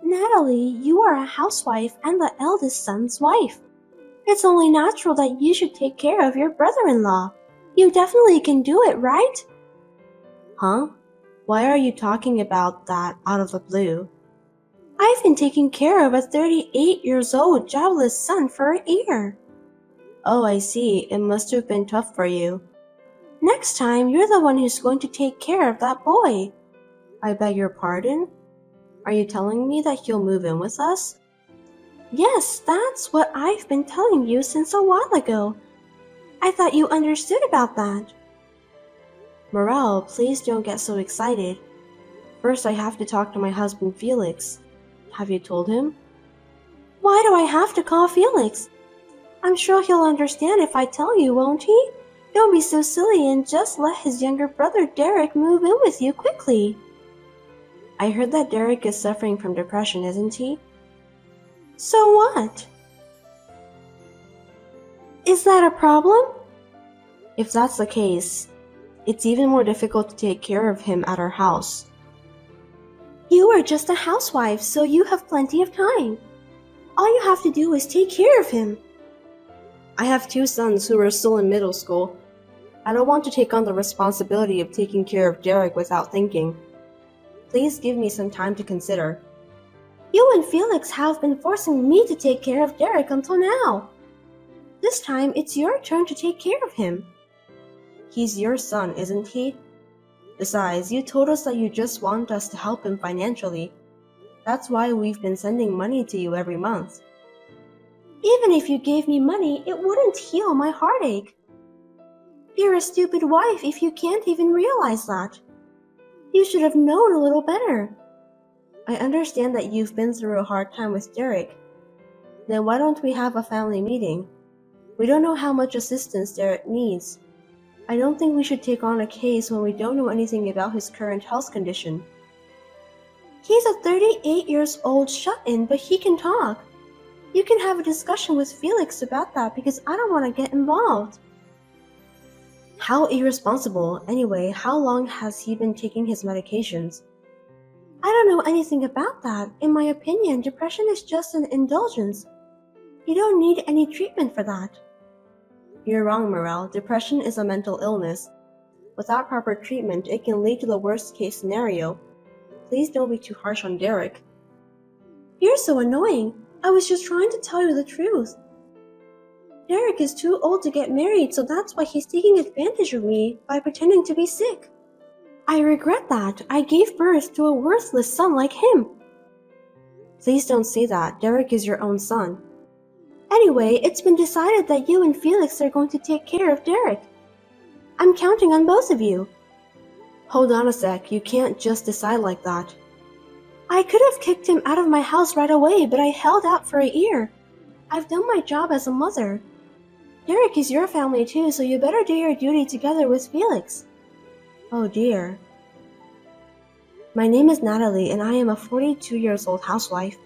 Natalie, you are a housewife and the eldest son's wife. It's only natural that you should take care of your brother-in-law. You definitely can do it, right? Huh? Why are you talking about that out of the blue? I've been taking care of a 38 years old jobless son for a year. Oh, I see. It must have been tough for you. Next time, you're the one who's going to take care of that boy. I beg your pardon? Are you telling me that he'll move in with us? Yes, that's what I've been telling you since a while ago. I thought you understood about that. Morel, please don't get so excited. First, I have to talk to my husband Felix. Have you told him? Why do I have to call Felix? I'm sure he'll understand if I tell you, won't he? Don't be so silly and just let his younger brother Derek move in with you quickly. I heard that Derek is suffering from depression, isn't he? So what? Is that a problem? If that's the case, it's even more difficult to take care of him at our house. You are just a housewife, so you have plenty of time. All you have to do is take care of him. I have 2 sons who are still in middle school. I don't want to take on the responsibility of taking care of Derek without thinking. Please give me some time to consider. You and Felix have been forcing me to take care of Derek until now. This time, it's your turn to take care of him. He's your son, isn't he? Besides, you told us that you just want us to help him financially. That's why we've been sending money to you every month. Even if you gave me money, it wouldn't heal my heartache. You're a stupid wife if you can't even realize that. You should have known a little better. I understand that you've been through a hard time with Derek. Then why don't we have a family meeting? We don't know how much assistance Derek needs. I don't think we should take on a case when we don't know anything about his current health condition. He's a 38 years old shut-in, but he can talk. You can have a discussion with Felix about that because I don't want to get involved. How irresponsible. Anyway, how long has he been taking his medications? I don't know anything about that. In my opinion, depression is just an indulgence. You don't need any treatment for that. You're wrong, Morel. Depression is a mental illness. Without proper treatment, it can lead to the worst case scenario. Please don't be too harsh on Derek. You're so annoying. I was just trying to tell you the truth. Derek is too old to get married, so that's why he's taking advantage of me by pretending to be sick. I regret that. I gave birth to a worthless son like him. Please don't say that. Derek is your own son. Anyway, it's been decided that you and Felix are going to take care of Derek. I'm counting on both of you. Hold on a sec. You can't just decide like that. I could have kicked him out of my house right away, but I held out for a year. I've done my job as a mother. Derek is your family too, so you better do your duty together with Felix. Oh dear. My name is Natalie and I am a 42 years old housewife.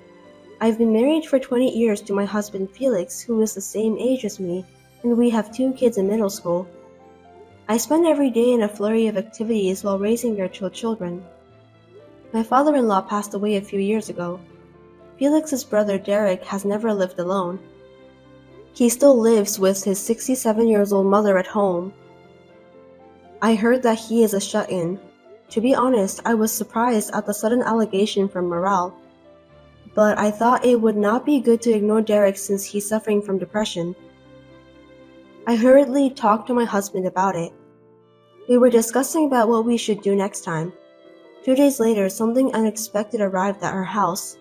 I've been married for 20 years to my husband Felix, who is the same age as me, and we have 2 kids in middle school. I spend every day in a flurry of activities while raising their 2 children. My father-in-law passed away a few years ago. Felix's brother Derek has never lived alone. He still lives with his 67 years old mother at home. I heard that he is a shut-in. To be honest, I was surprised at the sudden allegation from Morel. But I thought it would not be good to ignore Derek since he's suffering from depression. I hurriedly talked to my husband about it. We were discussing about what we should do next time. 2 days later, something unexpected arrived at our house.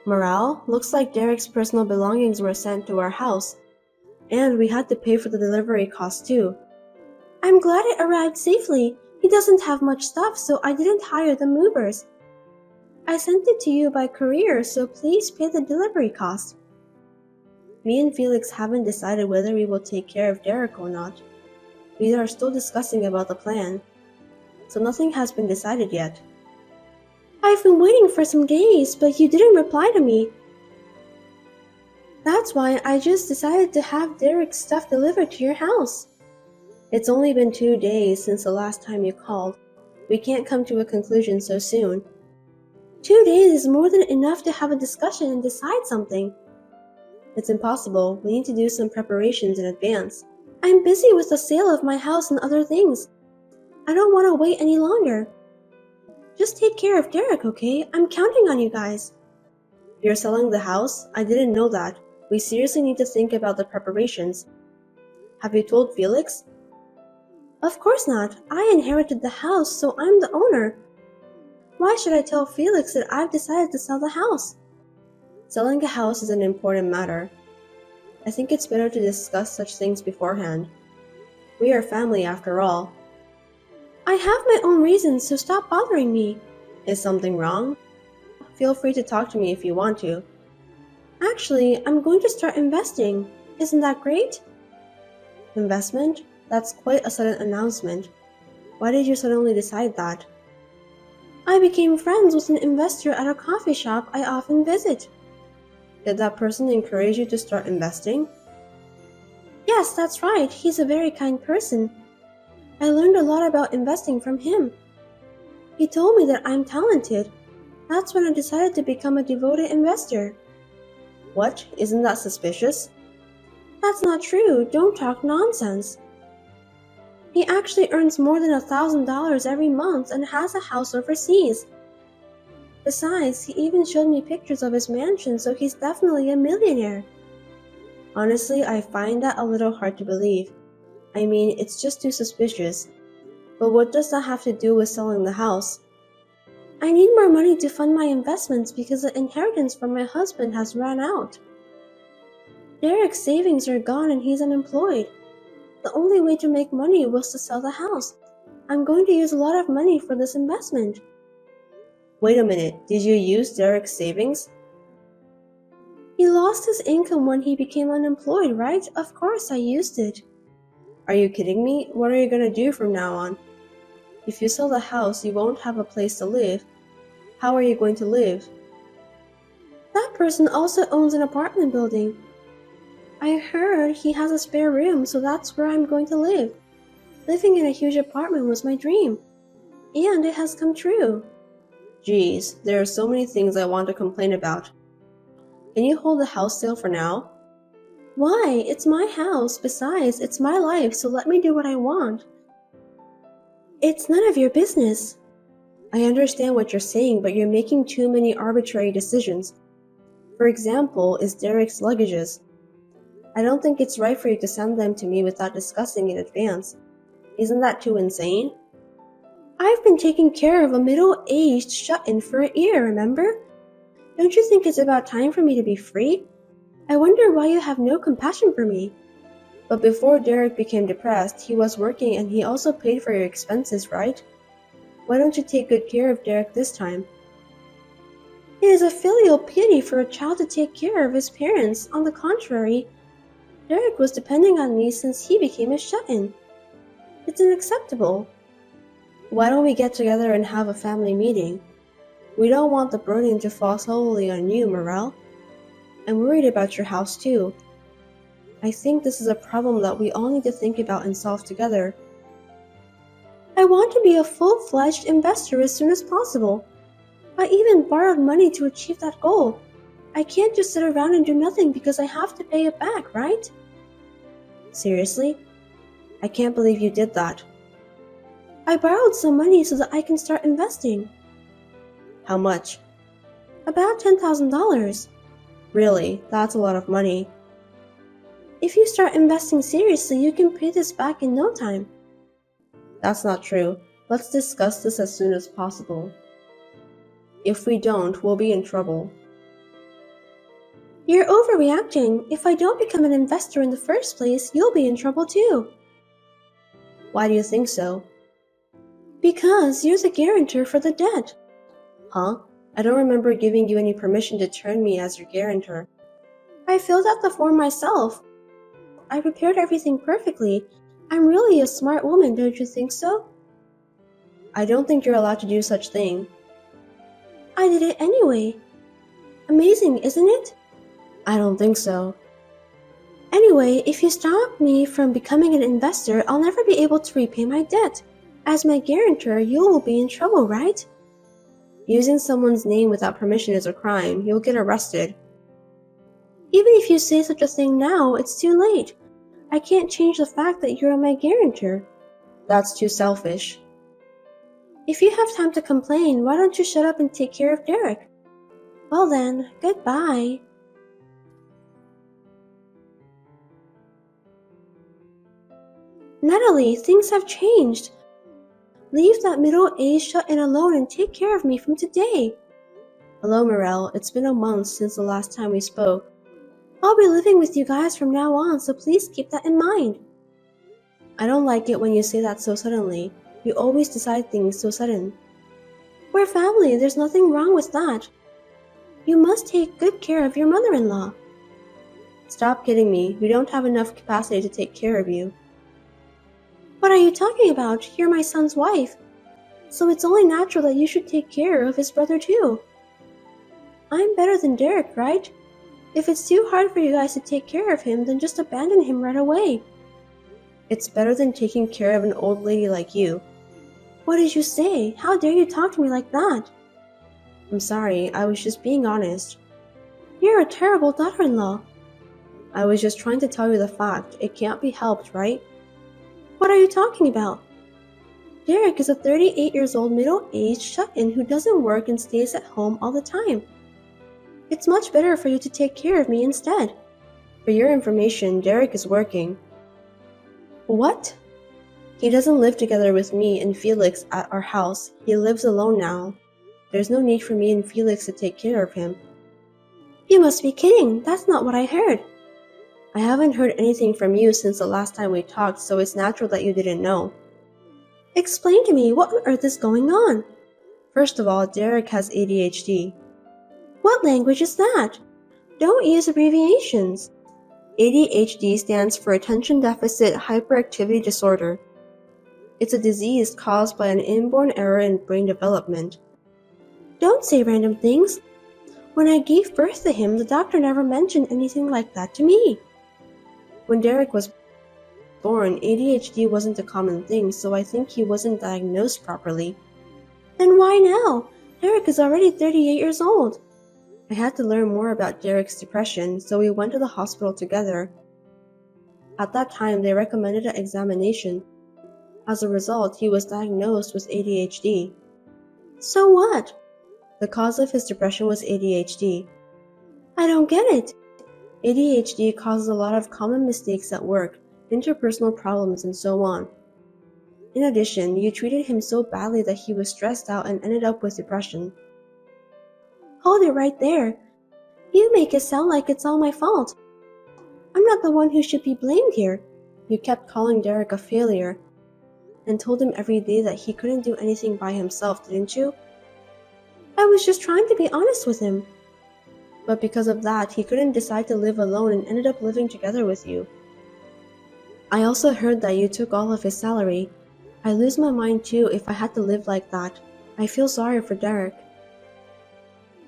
Morel, looks like Derek's personal belongings were sent to our house, and we had to pay for the delivery cost too. I'm glad it arrived safely. He doesn't have much stuff, so I didn't hire the movers. I sent it to you by courier, so please pay the delivery cost. Me and Felix haven't decided whether we will take care of Derek or not. We are still discussing about the plan, so nothing has been decided yet. I've been waiting for some days, but you didn't reply to me. That's why I just decided to have Derek's stuff delivered to your house. It's only been 2 days since the last time you called. We can't come to a conclusion so soon. 2 days is more than enough to have a discussion and decide something. It's impossible. We need to do some preparations in advance. I'm busy with the sale of my house and other things. I don't want to wait any longer. Just take care of Derek, okay? I'm counting on you guys. You're selling the house? I didn't know that. We seriously need to think about the preparations. Have you told Felix? Of course not. I inherited the house, so I'm the owner. Why should I tell Felix that I've decided to sell the house? Selling a house is an important matter. I think it's better to discuss such things beforehand. We are family after all. I have my own reasons, so stop bothering me. Is something wrong? Feel free to talk to me if you want to. Actually, I'm going to start investing. Isn't that great? Investment? That's quite a sudden announcement. Why did you suddenly decide that? I became friends with an investor at a coffee shop I often visit. Did that person encourage you to start investing? Yes, that's right. He's a very kind person. I learned a lot about investing from him. He told me that I'm talented. That's when I decided to become a devoted investor. What? Isn't that suspicious? That's not true. Don't talk nonsense. He actually earns more than $1,000 every month and has a house overseas. Besides, he even showed me pictures of his mansion, so he's definitely a millionaire. Honestly, I find that a little hard to believe. I mean, it's just too suspicious. But what does that have to do with selling the house? I need more money to fund my investments because the inheritance from my husband has run out. Derek's savings are gone and he's unemployed. The only way to make money was to sell the house. I'm going to use a lot of money for this investment. Wait a minute, did you use Derek's savings? He lost his income when he became unemployed, right? Of course I used it. Are you kidding me? What are you gonna do from now on? If you sell the house, you won't have a place to live. How are you going to live? That person also owns an apartment building. I heard he has a spare room, so that's where I'm going to live. Living in a huge apartment was my dream. And it has come true. Geez, there are so many things I want to complain about. Can you hold the house sale for now? Why? It's my house. Besides, it's my life, so let me do what I want. It's none of your business. I understand what you're saying, but you're making too many arbitrary decisions. For example, is Derek's luggages. I don't think it's right for you to send them to me without discussing in advance. Isn't that too insane? I've been taking care of a middle-aged shut-in for a year, remember? Don't you think it's about time for me to be free? I wonder why you have no compassion for me. But before Derek became depressed, he was working and he also paid for your expenses, right? Why don't you take good care of Derek this time? It is a filial piety for a child to take care of his parents. On the contrary, Derek was depending on me since he became a shut-in. It's unacceptable. Why don't we get together and have a family meeting? We don't want the burden to fall solely on you, Morel. I'm worried about your house too. I think this is a problem that we all need to think about and solve together. I want to be a full-fledged investor as soon as possible. I even borrowed money to achieve that goal. I can't just sit around and do nothing because I have to pay it back, right? Seriously? I can't believe you did that. I borrowed some money so that I can start investing. How much? About $10,000. Really? That's a lot of money. If you start investing seriously, you can pay this back in no time. That's not true. Let's discuss this as soon as possible. If we don't, we'll be in trouble. You're overreacting. If I don't become an investor in the first place, you'll be in trouble too. Why do you think so? Because you're the guarantor for the debt. Huh? I don't remember giving you any permission to turn me as your guarantor. I filled out the form myself. I prepared everything perfectly. I'm really a smart woman, don't you think so? I don't think you're allowed to do such thing. I did it anyway. Amazing, isn't it? I don't think so. Anyway, if you stop me from becoming an investor, I'll never be able to repay my debt. As my guarantor, you will be in trouble, right? Using someone's name without permission is a crime. You'll get arrested. Even if you say such a thing now, it's too late. I can't change the fact that you're my guarantor. That's too selfish. If you have time to complain, why don't you shut up and take care of Derek? Well then, goodbye. Natalie, things have changed. Leave that middle-aged shut-in alone and take care of me from today. Hello, Morel. It's been a month since the last time we spoke. I'll be living with you guys from now on, so please keep that in mind. I don't like it when you say that so suddenly. You always decide things so sudden. We're family, there's nothing wrong with that. You must take good care of your mother-in-law. Stop kidding me. We don't have enough capacity to take care of you. What are you talking about? You're my son's wife. So it's only natural that you should take care of his brother too. I'm better than Derek, right? If it's too hard for you guys to take care of him, then just abandon him right away. It's better than taking care of an old lady like you. What did you say? How dare you talk to me like that? I'm sorry, I was just being honest. You're a terrible daughter-in-law. I was just trying to tell you the fact. It can't be helped, right? What are you talking about? Derek is a 38-year-old middle-aged shut-in who doesn't work and stays at home all the time. It's much better for you to take care of me instead. For your information, Derek is working. What? He doesn't live together with me and Felix at our house. He lives alone now. There's no need for me and Felix to take care of him. You must be kidding. That's not what I heard. I haven't heard anything from you since the last time we talked, so it's natural that you didn't know. Explain to me, what on earth is going on? First of all, Derek has ADHD. What language is that? Don't use abbreviations. ADHD stands for Attention Deficit Hyperactivity Disorder. It's a disease caused by an inborn error in brain development. Don't say random things. When I gave birth to him, the doctor never mentioned anything like that to me. When Derek was born, ADHD wasn't a common thing, so I think he wasn't diagnosed properly. Then why now? Derek is already 38 years old. I had to learn more about Derek's depression, so we went to the hospital together. At that time, they recommended an examination. As a result, he was diagnosed with ADHD. So what? The cause of his depression was ADHD. I don't get it. ADHD causes a lot of common mistakes at work, interpersonal problems, and so on. In addition, you treated him so badly that he was stressed out and ended up with depression. Hold it right there. You make it sound like it's all my fault. I'm not the one who should be blamed here. You kept calling Derek a failure and told him every day that he couldn't do anything by himself, didn't you? I was just trying to be honest with him. But because of that, he couldn't decide to live alone and ended up living together with you. I also heard that you took all of his salary. I lose my mind too if I had to live like that. I feel sorry for Derek.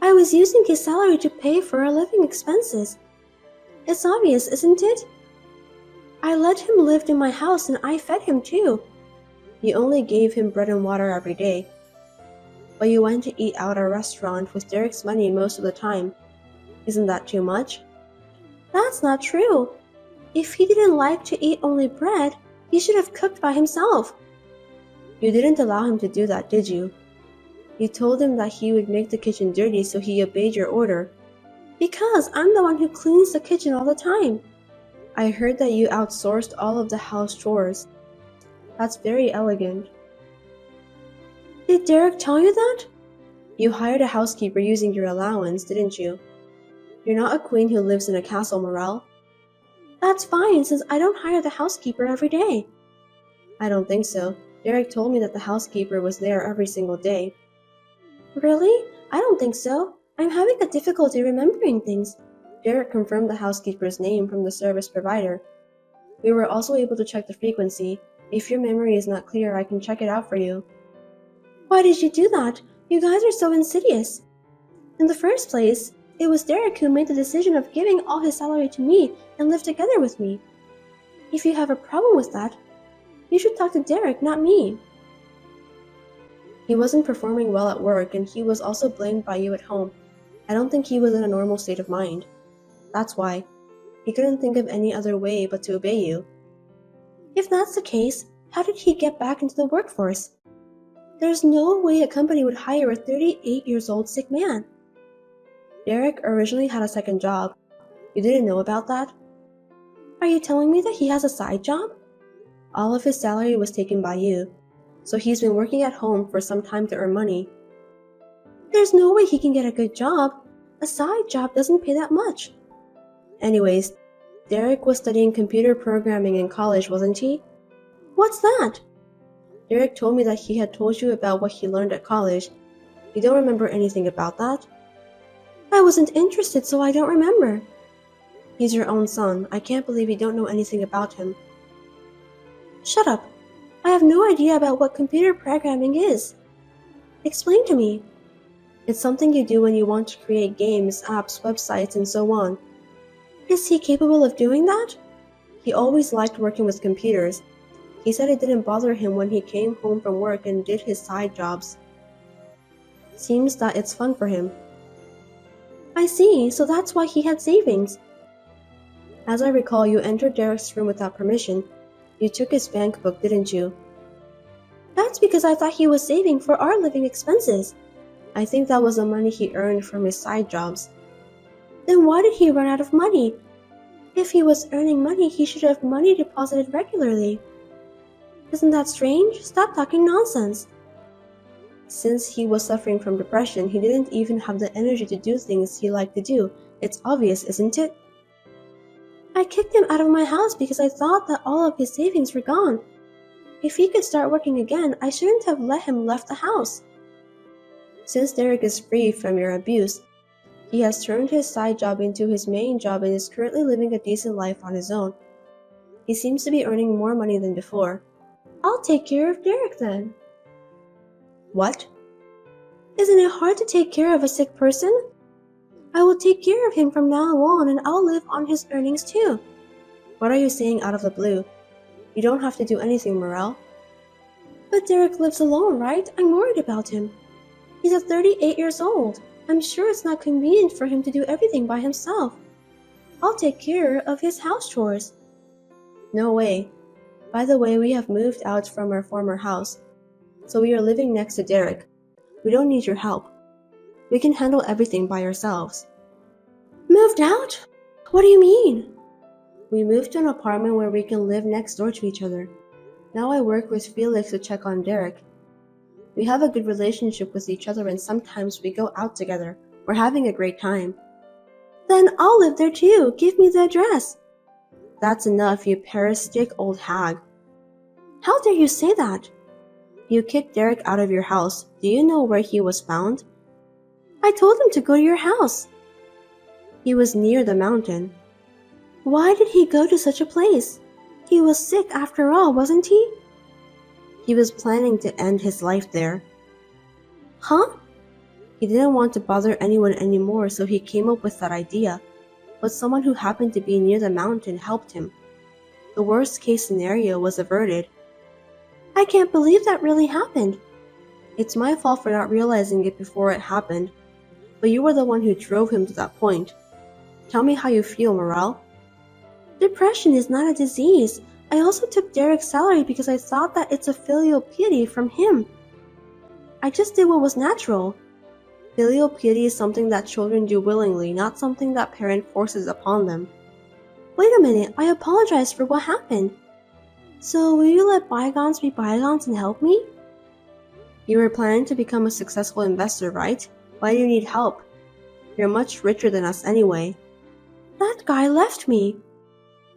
I was using his salary to pay for our living expenses. It's obvious, isn't it? I let him live in my house and I fed him too. You only gave him bread and water every day. But you went to eat out at a restaurant with Derek's money most of the time. Isn't that too much? That's not true. If he didn't like to eat only bread, he should have cooked by himself. You didn't allow him to do that, did you? You told him that he would make the kitchen dirty, so he obeyed your order. Because I'm the one who cleans the kitchen all the time. I heard that you outsourced all of the house chores. That's very elegant. Did Derek tell you that? You hired a housekeeper using your allowance, didn't you? You're not a queen who lives in a castle, Morel. That's fine, since I don't hire the housekeeper every day. I don't think so. Derek told me that the housekeeper was there every single day. Really? I don't think so. I'm having a difficulty remembering things. Derek confirmed the housekeeper's name from the service provider. We were also able to check the frequency. If your memory is not clear, I can check it out for you. Why did you do that? You guys are so insidious. In the first place, it was Derek who made the decision of giving all his salary to me and live together with me. If you have a problem with that, you should talk to Derek, not me. He wasn't performing well at work, and he was also blamed by you at home. I don't think he was in a normal state of mind. That's why. He couldn't think of any other way but to obey you. If that's the case, how did he get back into the workforce? There's no way a company would hire a 38-year-old sick man. Derek originally had a second job. You didn't know about that? Are you telling me that he has a side job? All of his salary was taken by you, so he's been working at home for some time to earn money. There's no way he can get a good job. A side job doesn't pay that much. Anyways, Derek was studying computer programming in college, wasn't he? What's that? Derek told me that he had told you about what he learned at college. You don't remember anything about that? I wasn't interested, so I don't remember. He's your own son. I can't believe you don't know anything about him. Shut up. I have no idea about what computer programming is. Explain to me. It's something you do when you want to create games, apps, websites, and so on. Is he capable of doing that? He always liked working with computers. He said it didn't bother him when he came home from work and did his side jobs. Seems that it's fun for him. I see, so that's why he had savings. As I recall, you entered Derek's room without permission. You took his bank book, didn't you? That's because I thought he was saving for our living expenses. I think that was the money he earned from his side jobs. Then why did he run out of money? If he was earning money, he should have money deposited regularly. Isn't that strange? Stop talking nonsense. Since he was suffering from depression, he didn't even have the energy to do things he liked to do. It's obvious, isn't it? I kicked him out of my house because I thought that all of his savings were gone. If he could start working again, I shouldn't have let him left the house. Since Derek is free from your abuse, he has turned his side job into his main job and is currently living a decent life on his own. He seems to be earning more money than before. I'll take care of Derek then. What? Isn't it hard to take care of a sick person? I will take care of him from now on and I'll live on his earnings too. What are you saying out of the blue? You don't have to do anything, Morel. But Derek lives alone, right? I'm worried about him. He's 38 years old. I'm sure it's not convenient for him to do everything by himself. I'll take care of his house chores. No way. By the way, we have moved out from our former house, so we are living next to Derek. We don't need your help. We can handle everything by ourselves. Moved out? What do you mean? We moved to an apartment where we can live next door to each other. Now I work with Felix to check on Derek. We have a good relationship with each other and sometimes we go out together. We're having a great time. Then I'll live there too. Give me the address. That's enough, you parasitic old hag. How dare you say that? You kicked Derek out of your house. Do you know where he was found? I told him to go to your house. He was near the mountain. Why did he go to such a place? He was sick after all, wasn't he? He was planning to end his life there. Huh? He didn't want to bother anyone anymore, so he came up with that idea. But someone who happened to be near the mountain helped him. The worst case scenario was averted. I can't believe that really happened. It's my fault for not realizing it before it happened. But you were the one who drove him to that point. Tell me how you feel, Morel. Depression is not a disease. I also took Derek's salary because I thought that it's a filial piety from him. I just did what was natural. Filial piety is something that children do willingly, not something that parent forces upon them. Wait a minute, I apologize for what happened. So will you let bygones be bygones and help me? You were planning to become a successful investor, right? Why do you need help? You're much richer than us anyway. That guy left me.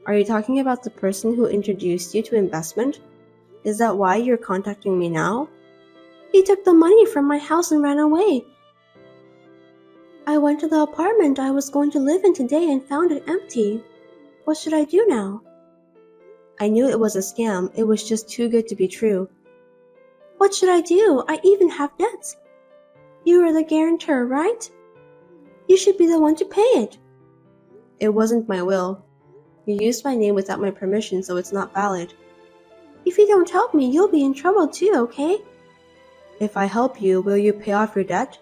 Are you talking about the person who introduced you to investment? Is that why you're contacting me now? He took the money from my house and ran away. I went to the apartment I was going to live in today and found it empty. What should I do now? I knew it was a scam. It was just too good to be true. What should I do? I even have debts. You are the guarantor, right? You should be the one to pay it. It wasn't my will. You used my name without my permission, so it's not valid. If you don't help me, you'll be in trouble too, okay? If I help you, will you pay off your debt?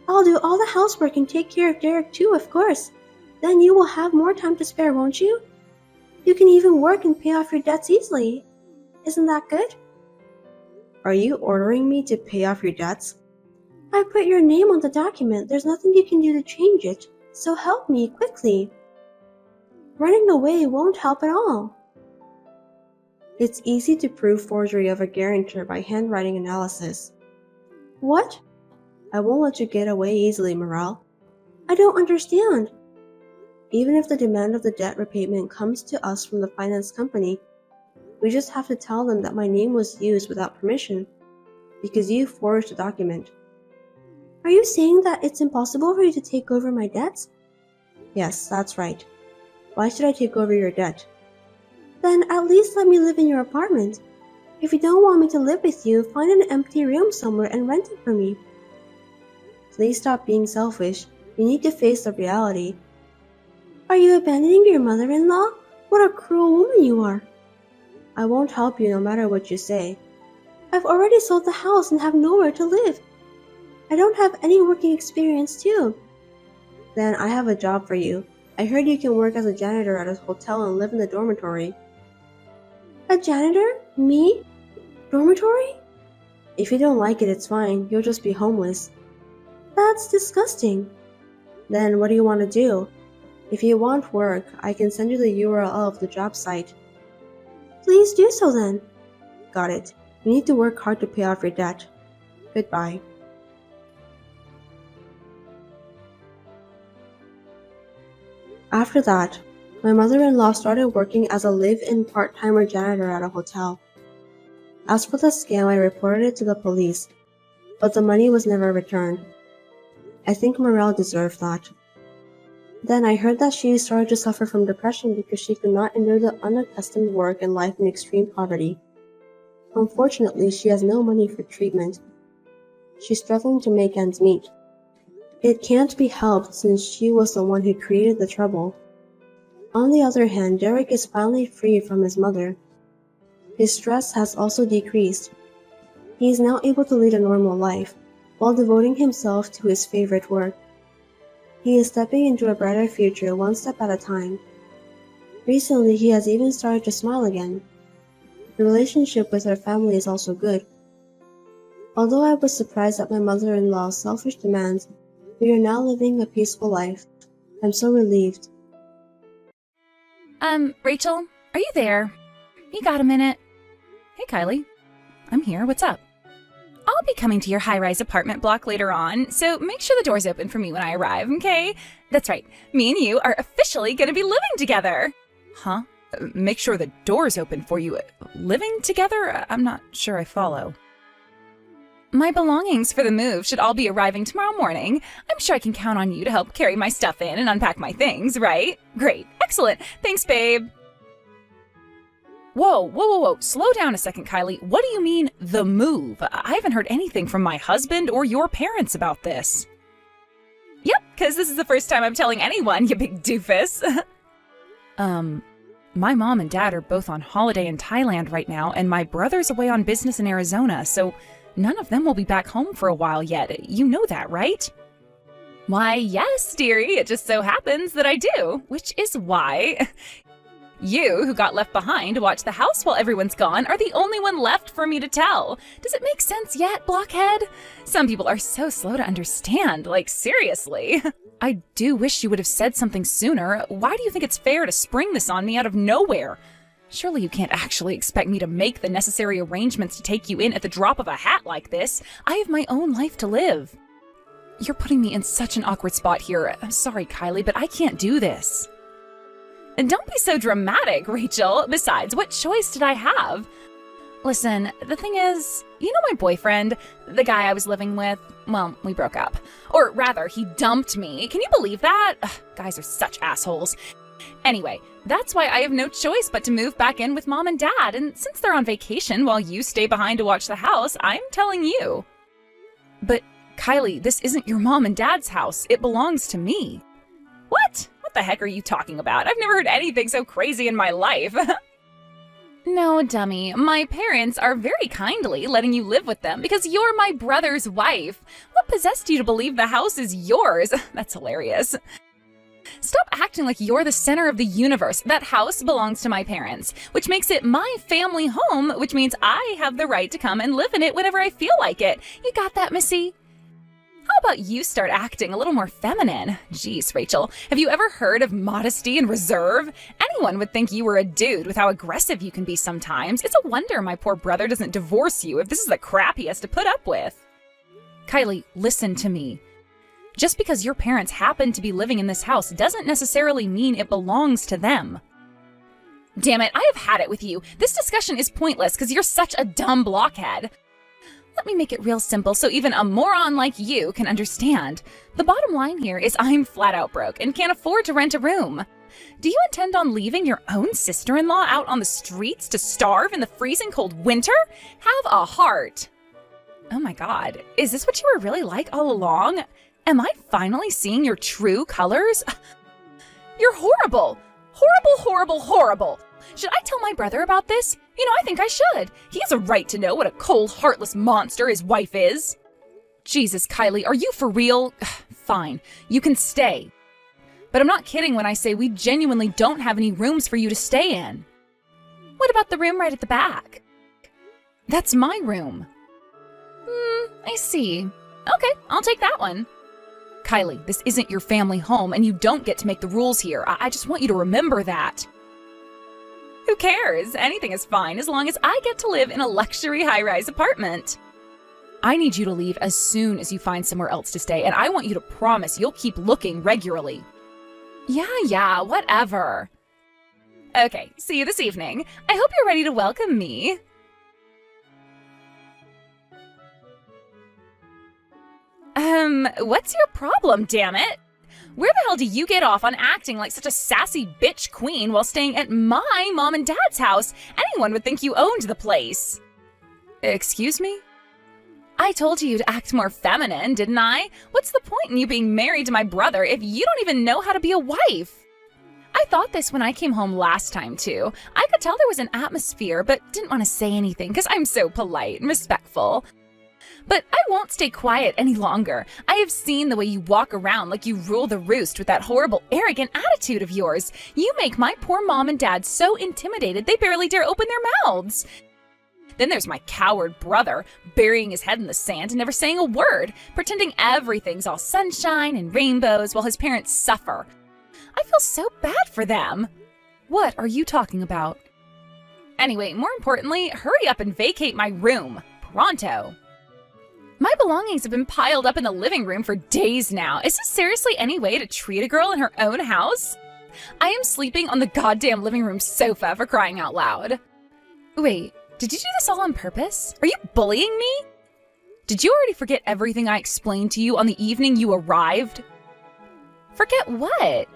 I'll do all the housework and take care of Derek too, of course. Then you will have more time to spare, won't you? You can even work and pay off your debts easily. Isn't that good? Are you ordering me to pay off your debts? I put your name on the document. There's nothing you can do to change it. So help me, quickly. Running away won't help at all. It's easy to prove forgery of a guarantor by handwriting analysis. What? I won't let you get away easily, Morel. I don't understand. Even if the demand of the debt repayment comes to us from the finance company, we just have to tell them that my name was used without permission, because you forged the document. Are you saying that it's impossible for you to take over my debts? Yes, that's right. Why should I take over your debt? Then at least let me live in your apartment. If you don't want me to live with you, find an empty room somewhere and rent it for me. Please stop being selfish. You need to face the reality. Are you abandoning your mother-in-law? What a cruel woman you are. I won't help you no matter what you say. I've already sold the house and have nowhere to live. I don't have any working experience too. Then I have a job for you. I heard you can work as a janitor at a hotel and live in the dormitory. A janitor? Me? Dormitory? If you don't like it, it's fine. You'll just be homeless. That's disgusting. Then what do you want to do? If you want work, I can send you the URL of the job site. Please do so then. Got it. You need to work hard to pay off your debt. Goodbye. After that, my mother-in-law started working as a live-in part-timer janitor at a hotel. As for the scam, I reported it to the police, but the money was never returned. I think Morel deserved that. Then I heard that she started to suffer from depression because she could not endure the unaccustomed work and life in extreme poverty. Unfortunately, she has no money for treatment. She's struggling to make ends meet. It can't be helped since she was the one who created the trouble. On the other hand, Derek is finally freed from his mother. His stress has also decreased. He is now able to lead a normal life, while devoting himself to his favorite work. He is stepping into a brighter future one step at a time. Recently, he has even started to smile again. The relationship with her family is also good. Although I was surprised at my mother-in-law's selfish demands, we are now living a peaceful life. I'm so relieved. Rachel, are you there? You got a minute? Hey, Kylie. I'm here. What's up? I'll be coming to your high-rise apartment block later on, so make sure the door's open for me when I arrive, okay? That's right. Me and you are officially gonna be living together. Huh? Make sure the door's open for you. Living together? I'm not sure I follow. My belongings for the move should all be arriving tomorrow morning. I'm sure I can count on you to help carry my stuff in and unpack my things, right? Great. Excellent. Thanks, babe. Whoa. Slow down a second, Kylie. What do you mean, the move? I haven't heard anything from my husband or your parents about this. Yep, because this is the first time I'm telling anyone, you big doofus. My mom and dad are both on holiday in Thailand right now, and my brother's away on business in Arizona, so none of them will be back home for a while yet. You know that, right? Why, yes, dearie. It just so happens that I do, which is why you, who got left behind to watch the house while everyone's gone, are the only one left for me to tell. Does it make sense yet, blockhead? Some people are so slow to understand, like seriously. I do wish you would have said something sooner. Why do you think it's fair to spring this on me out of nowhere? Surely you can't actually expect me to make the necessary arrangements to take you in at the drop of a hat like this. I have my own life to live. You're putting me in such an awkward spot here. I'm sorry, Kylie, but I can't do this. And don't be so dramatic, Rachel. Besides, what choice did I have? Listen, the thing is, you know my boyfriend, the guy I was living with? Well, we broke up. Or rather, he dumped me. Can you believe that? Ugh, guys are such assholes. Anyway, that's why I have no choice but to move back in with mom and dad, and since they're on vacation while you stay behind to watch the house, I'm telling you. But, Kylie, this isn't your mom and dad's house. It belongs to me. What? What the heck are you talking about? I've never heard anything so crazy in my life. No, dummy. My parents are very kindly letting you live with them because you're my brother's wife. What possessed you to believe the house is yours? That's hilarious. Stop acting like you're the center of the universe. That house belongs to my parents, which makes it my family home, which means I have the right to come and live in it whenever I feel like it. You got that, Missy? How about you start acting a little more feminine? Jeez, Rachel, have you ever heard of modesty and reserve? Anyone would think you were a dude with how aggressive you can be sometimes. It's a wonder my poor brother doesn't divorce you if this is the crap he has to put up with. Kylie, listen to me. Just because your parents happen to be living in this house doesn't necessarily mean it belongs to them. Damn it, I have had it with you. This discussion is pointless because you're such a dumb blockhead. Let me make it real simple so even a moron like you can understand. The bottom line here is I'm flat out broke and can't afford to rent a room. Do you intend on leaving your own sister-in-law out on the streets to starve in the freezing cold winter? Have a heart. Oh my God, is this what you were really like all along? Am I finally seeing your true colors? You're horrible. Horrible, horrible, horrible. Should I tell my brother about this? You know, I think I should. He has a right to know what a cold, heartless monster his wife is. Jesus, Kylie, are you for real? Fine, you can stay. But I'm not kidding when I say we genuinely don't have any rooms for you to stay in. What about the room right at the back? That's my room. I see. Okay, I'll take that one. Kylie, this isn't your family home and you don't get to make the rules here. I just want you to remember that. Who cares? Anything is fine as long as I get to live in a luxury high-rise apartment. I need you to leave as soon as you find somewhere else to stay, and I want you to promise you'll keep looking regularly. Yeah, whatever. Okay, see you this evening. I hope you're ready to welcome me. What's your problem, damn it? Where the hell do you get off on acting like such a sassy bitch queen while staying at my mom and dad's house? Anyone would think you owned the place. Excuse me? I told you to act more feminine, didn't I? What's the point in you being married to my brother if you don't even know how to be a wife? I thought this when I came home last time, too. I could tell there was an atmosphere, but didn't want to say anything because I'm so polite and respectful. But I won't stay quiet any longer. I have seen the way you walk around like you rule the roost with that horrible, arrogant attitude of yours. You make my poor mom and dad so intimidated they barely dare open their mouths. Then there's my coward brother, burying his head in the sand and never saying a word, pretending everything's all sunshine and rainbows while his parents suffer. I feel so bad for them. What are you talking about? Anyway, more importantly, hurry up and vacate my room. Pronto. My belongings have been piled up in the living room for days now. Is this seriously any way to treat a girl in her own house? I am sleeping on the goddamn living room sofa, for crying out loud. Wait, did you do this all on purpose? Are you bullying me? Did you already forget everything I explained to you on the evening you arrived? Forget what?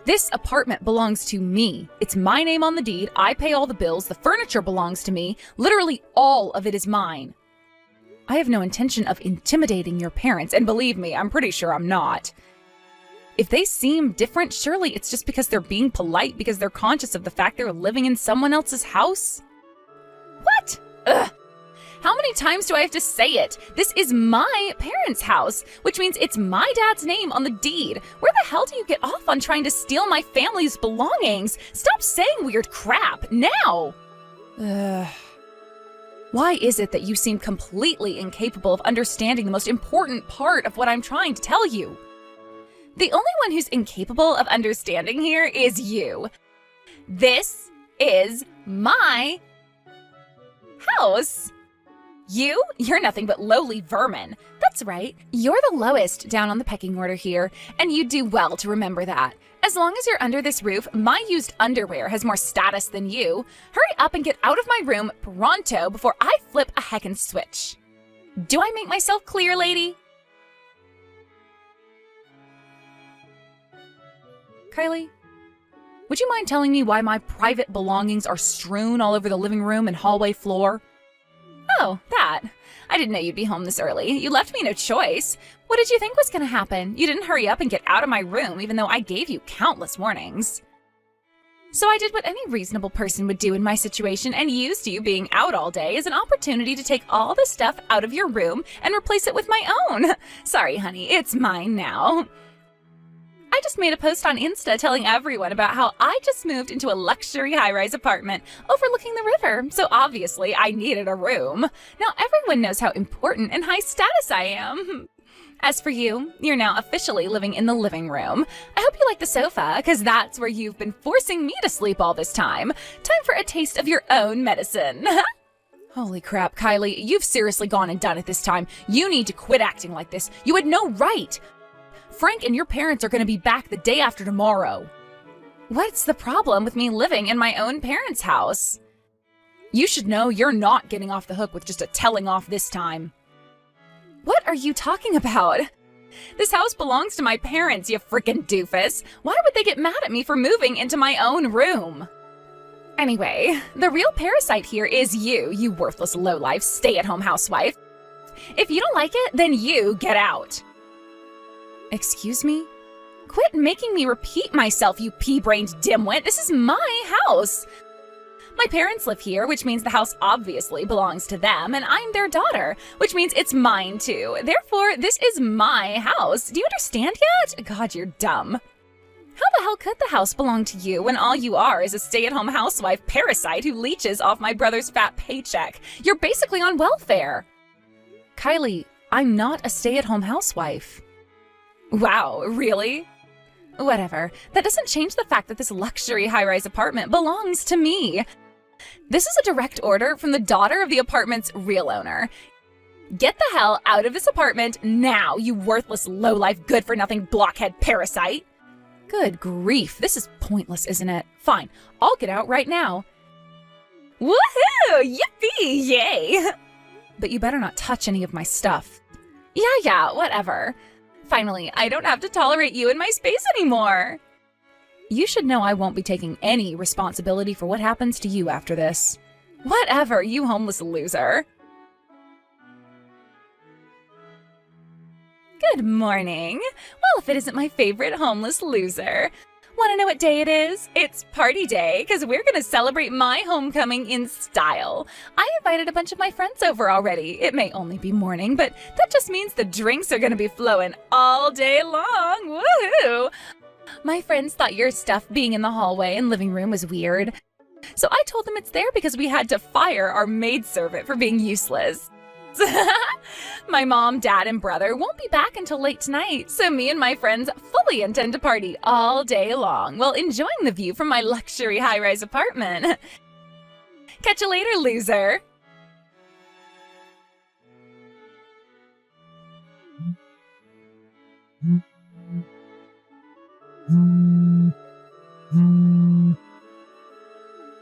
This apartment belongs to me. It's my name on the deed. I pay all the bills. The furniture belongs to me. Literally all of it is mine. I have no intention of intimidating your parents, and believe me, I'm pretty sure I'm not. If they seem different, surely it's just because they're being polite because they're conscious of the fact they're living in someone else's house? What? Ugh. How many times do I have to say it? This is my parents' house, which means it's my dad's name on the deed. Where the hell do you get off on trying to steal my family's belongings? Stop saying weird crap, now! Ugh. Why is it that you seem completely incapable of understanding the most important part of what I'm trying to tell you? The only one who's incapable of understanding here is you. This is my house. You're nothing but lowly vermin. That's right, you're the lowest down on the pecking order here, and you do well to remember that. As long as you're under this roof, my used underwear has more status than you. Hurry up and get out of my room pronto before I flip a heckin' switch. Do I make myself clear, lady? Kylie, would you mind telling me why my private belongings are strewn all over the living room and hallway floor? Oh, that. I didn't know you'd be home this early. You left me no choice. What did you think was going to happen? You didn't hurry up and get out of my room, even though I gave you countless warnings. So I did what any reasonable person would do in my situation and used you being out all day as an opportunity to take all the stuff out of your room and replace it with my own. Sorry, honey, it's mine now. I just made a post on Insta telling everyone about how I just moved into a luxury high-rise apartment overlooking the river, so obviously I needed a room. Now everyone knows how important and high status I am. As for you, you're now officially living in the living room. I hope you like the sofa, because that's where you've been forcing me to sleep all this time. Time for a taste of your own medicine. Holy crap, Kylie, you've seriously gone and done it this time. You need to quit acting like this. You had no right. Frank and your parents are going to be back the day after tomorrow. What's the problem with me living in my own parents' house? You should know you're not getting off the hook with just a telling off this time. What are you talking about? This house belongs to my parents, you frickin' doofus. Why would they get mad at me for moving into my own room? Anyway, the real parasite here is you worthless lowlife stay-at-home housewife. If you don't like it, then you get out. Excuse me? Quit making me repeat myself, you pea-brained dimwit. This is my house. My parents live here, which means the house obviously belongs to them, and I'm their daughter, which means it's mine too. Therefore, this is my house. Do you understand yet? God, you're dumb. How the hell could the house belong to you when all you are is a stay-at-home housewife parasite who leeches off my brother's fat paycheck? You're basically on welfare. Kylie, I'm not a stay-at-home housewife. Wow, really? Whatever. That doesn't change the fact that this luxury high-rise apartment belongs to me. This is a direct order from the daughter of the apartment's real owner. Get the hell out of this apartment now, you worthless, low-life, good-for-nothing blockhead parasite. Good grief, this is pointless, isn't it? Fine, I'll get out right now. Woohoo! Yippee! Yay! But you better not touch any of my stuff. Yeah, whatever. Finally, I don't have to tolerate you in my space anymore. You should know I won't be taking any responsibility for what happens to you after this. Whatever, you homeless loser. Good morning. Well, if it isn't my favorite homeless loser. Want to know what day it is? It's party day, because we're going to celebrate my homecoming in style. I invited a bunch of my friends over already. It may only be morning, but that just means the drinks are going to be flowing all day long. Woohoo! My friends thought your stuff being in the hallway and living room was weird. So I told them it's there because we had to fire our maidservant for being useless. My mom, dad, and brother won't be back until late tonight, so me and my friends fully intend to party all day long while enjoying the view from my luxury high-rise apartment. Catch you later, loser!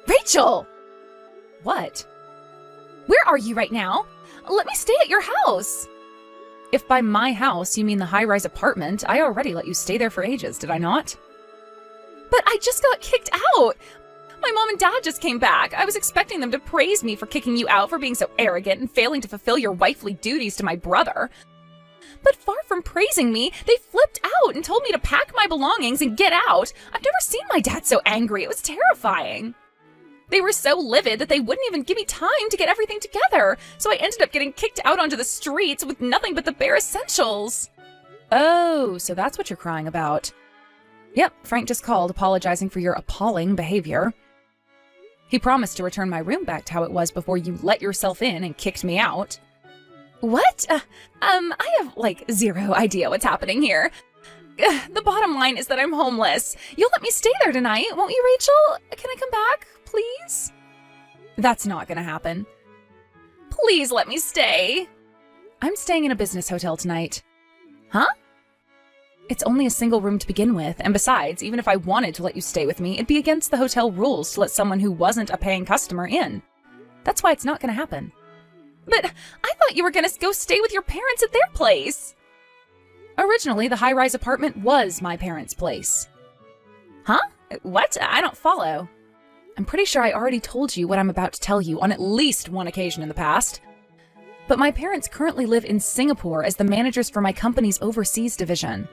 Rachel! What? Where are you right now? Let me stay at your house. If by my house you mean the high-rise apartment, I already let you stay there for ages, did I not? But I just got kicked out. My mom and dad just came back. I was expecting them to praise me for kicking you out for being so arrogant and failing to fulfill your wifely duties to my brother. But far from praising me, they flipped out and told me to pack my belongings and get out. I've never seen my dad so angry. It was terrifying. They were so livid that they wouldn't even give me time to get everything together, so I ended up getting kicked out onto the streets with nothing but the bare essentials. Oh, so that's what you're crying about. Yep, Frank just called apologizing for your appalling behavior. He promised to return my room back to how it was before you let yourself in and kicked me out. What? I have, zero idea what's happening here. The bottom line is that I'm homeless. You'll let me stay there tonight, won't you, Rachel? Can I come back, please? That's not gonna happen. Please let me stay. I'm staying in a business hotel tonight. Huh? It's only a single room to begin with, and besides, even if I wanted to let you stay with me, it'd be against the hotel rules to let someone who wasn't a paying customer in. That's why it's not gonna happen. But I thought you were gonna go stay with your parents at their place. Originally, the high-rise apartment was my parents' place. Huh? What? I don't follow. I'm pretty sure I already told you what I'm about to tell you on at least one occasion in the past. But my parents currently live in Singapore as the managers for my company's overseas division.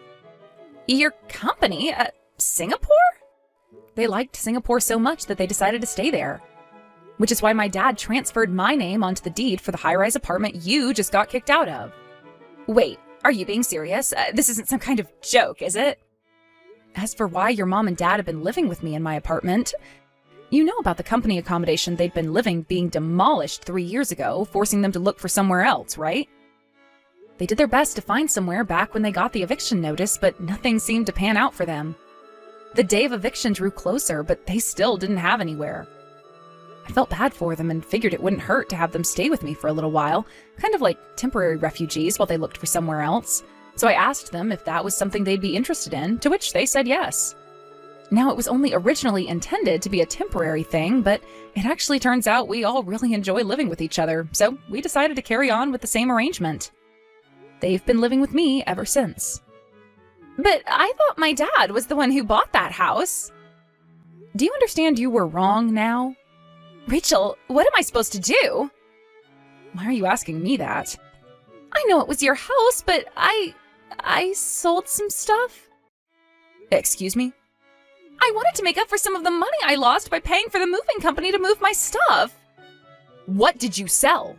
Your company? Singapore? They liked Singapore so much that they decided to stay there. Which is why my dad transferred my name onto the deed for the high-rise apartment you just got kicked out of. Wait, are you being serious? This isn't some kind of joke, is it? As for why your mom and dad have been living with me in my apartment, you know about the company accommodation they'd been living being demolished 3 years ago, forcing them to look for somewhere else, right? They did their best to find somewhere back when they got the eviction notice, but nothing seemed to pan out for them. The day of eviction drew closer, but they still didn't have anywhere. I felt bad for them and figured it wouldn't hurt to have them stay with me for a little while, kind of like temporary refugees while they looked for somewhere else. So I asked them if that was something they'd be interested in, to which they said yes. Now, it was only originally intended to be a temporary thing, but it actually turns out we all really enjoy living with each other, so we decided to carry on with the same arrangement. They've been living with me ever since. But I thought my dad was the one who bought that house. Do you understand you were wrong now? Rachel, what am I supposed to do? Why are you asking me that? I know it was your house, but I sold some stuff. Excuse me? I wanted to make up for some of the money I lost by paying for the moving company to move my stuff. What did you sell?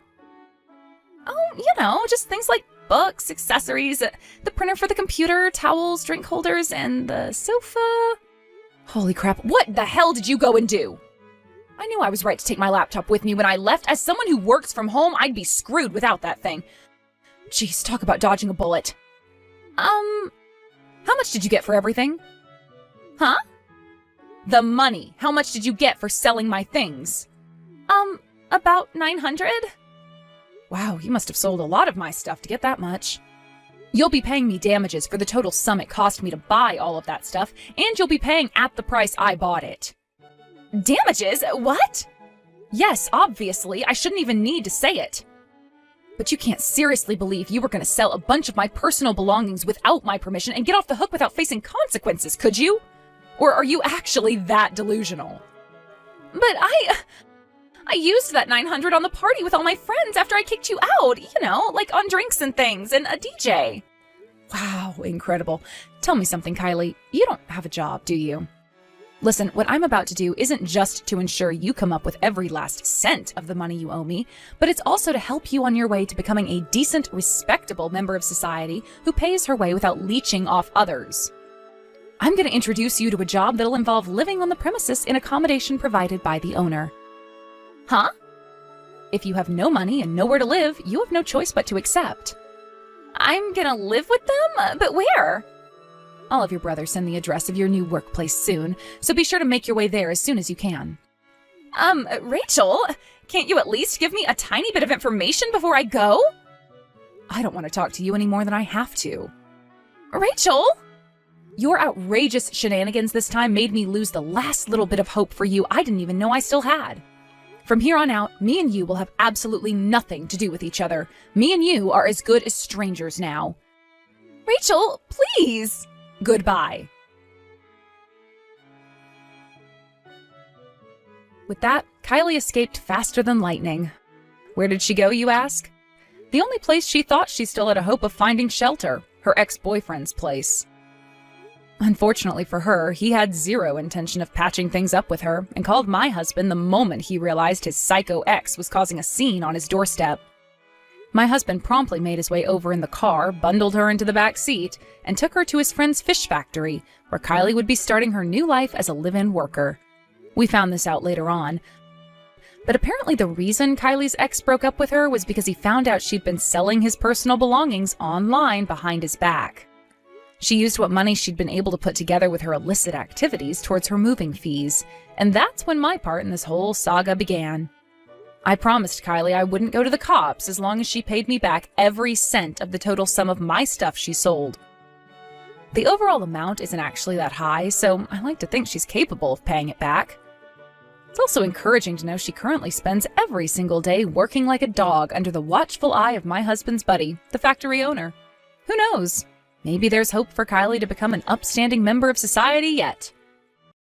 Oh, just things like books, accessories, the printer for the computer, towels, drink holders, and the sofa. Holy crap, what the hell did you go and do? I knew I was right to take my laptop with me when I left. As someone who works from home, I'd be screwed without that thing. Jeez, talk about dodging a bullet. How much did you get for everything? Huh? The money. How much did you get for selling my things? About 900. Wow, you must have sold a lot of my stuff to get that much. You'll be paying me damages for the total sum it cost me to buy all of that stuff, and you'll be paying at the price I bought it. Damages? What? Yes, obviously, I shouldn't even need to say it. But you can't seriously believe you were going to sell a bunch of my personal belongings without my permission and get off the hook without facing consequences, could you? Or are you actually that delusional? But I used that 900 on the party with all my friends after I kicked you out, like on drinks and things and a DJ. Wow, incredible. Tell me something, Kylie. You don't have a job, do you? Listen, what I'm about to do isn't just to ensure you come up with every last cent of the money you owe me, but it's also to help you on your way to becoming a decent, respectable member of society who pays her way without leeching off others. I'm going to introduce you to a job that'll involve living on the premises in accommodation provided by the owner. Huh? If you have no money and nowhere to live, you have no choice but to accept. I'm gonna live with them? But where? I'll have your brother send the address of your new workplace soon, so be sure to make your way there as soon as you can. Rachel, can't you at least give me a tiny bit of information before I go? I don't want to talk to you any more than I have to. Rachel? Your outrageous shenanigans this time made me lose the last little bit of hope for you I didn't even know I still had. From here on out, me and you will have absolutely nothing to do with each other. Me and you are as good as strangers now. Rachel, please! Goodbye. With that, Kylie escaped faster than lightning. Where did she go, you ask? The only place she thought she still had a hope of finding shelter, her ex-boyfriend's place. Unfortunately for her, he had zero intention of patching things up with her and called my husband the moment he realized his psycho ex was causing a scene on his doorstep. My husband promptly made his way over in the car, bundled her into the back seat, and took her to his friend's fish factory, where Kylie would be starting her new life as a live-in worker. We found this out later on. But apparently the reason Kylie's ex broke up with her was because he found out she'd been selling his personal belongings online behind his back. She used what money she'd been able to put together with her illicit activities towards her moving fees, and that's when my part in this whole saga began. I promised Kylie I wouldn't go to the cops as long as she paid me back every cent of the total sum of my stuff she sold. The overall amount isn't actually that high, so I like to think she's capable of paying it back. It's also encouraging to know she currently spends every single day working like a dog under the watchful eye of my husband's buddy, the factory owner. Who knows? Maybe there's hope for Kylie to become an upstanding member of society yet.